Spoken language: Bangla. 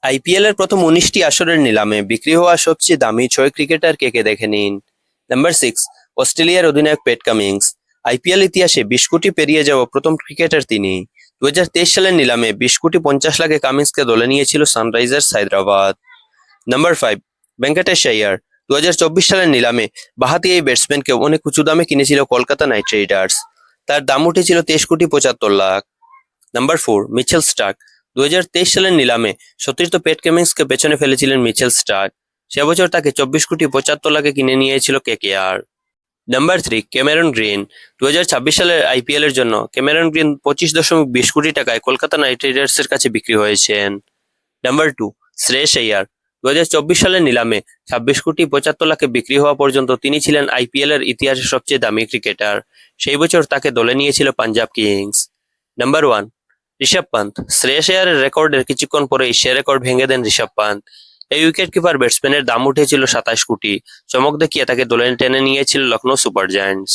আইপিএল এর প্রথম ১৯টি আসরের নিলামে বিক্রি হওয়া সবচেয়ে দামি ৬ ক্রিকেটার কে দেখে নিন। নাম্বার 6, অস্ট্রেলিয়ার অধিনায়ক প্যাট কামিন্স। আইপিএল ইতিহাসে ২০ কোটি পেরিয়ে যাওয়া প্রথম ক্রিকেটার তিনি। ২০২৩ সালের নিলামে ২০ কোটি ৫০ লাখে কামিন্সকে দলে নিয়েছিল সানরাইজার্স হায়দ্রাবাদ। নাম্বার 5, ভেঙ্কটেশ আইয়ার। ২০২৪ সালের নিলামে বাঁহাতি এই ব্যাটসম্যানকে অনেক উঁচু দামে কিনেছিল কলকাতা নাইট রাইডার্স। তার দাম উঠেছিল ২৩ কোটি ৭৫ লাখ। Number 4, Mitchell Starc. ২০২৩ সালের নিলামে সতীর্থ প্যাট কামিন্সকে পেছনে ফেলেছিলেন মিচেল স্টার্ক। সে বছর তাকে ২৪ কোটি ৭৫ লাখে কিনে নিয়েছিল কেকেআর। Number 3, Cameron green. ২০২৬ সালের আইপিএল এর জন্য ক্যামেরন গ্রিন ২৫.২০ কোটি টাকায় কলকাতা নাইট রাইডার্সের কাছে বিক্রি হয়েছেন। নাম্বার 2, শ্রেয়স আইয়ার। ২০২৪ সালের নিলামে ২৬ কোটি ৭৫ লাখে বিক্রি হওয়া পর্যন্ত তিনি ছিলেন আইপিএল এর ইতিহাসের সবচেয়ে দামি ক্রিকেটার। সেই বছর তাকে দলে নিয়েছিল পাঞ্জাব কিংস। নাম্বার 1, ঋষভ পান্ত। শ্রেয়স আইয়ারের রেকর্ডের কিছুক্ষণ পরেই সে রেকর্ড ভেঙে দেন ঋষভ পান্ত। এই উইকেট কিপার ব্যাটসম্যানের দাম উঠেছিল ২৭ কোটি। চমক দেখিয়ে তাকে দলে টেনে নিয়েছিল লখনৌ সুপার জায়ান্টস।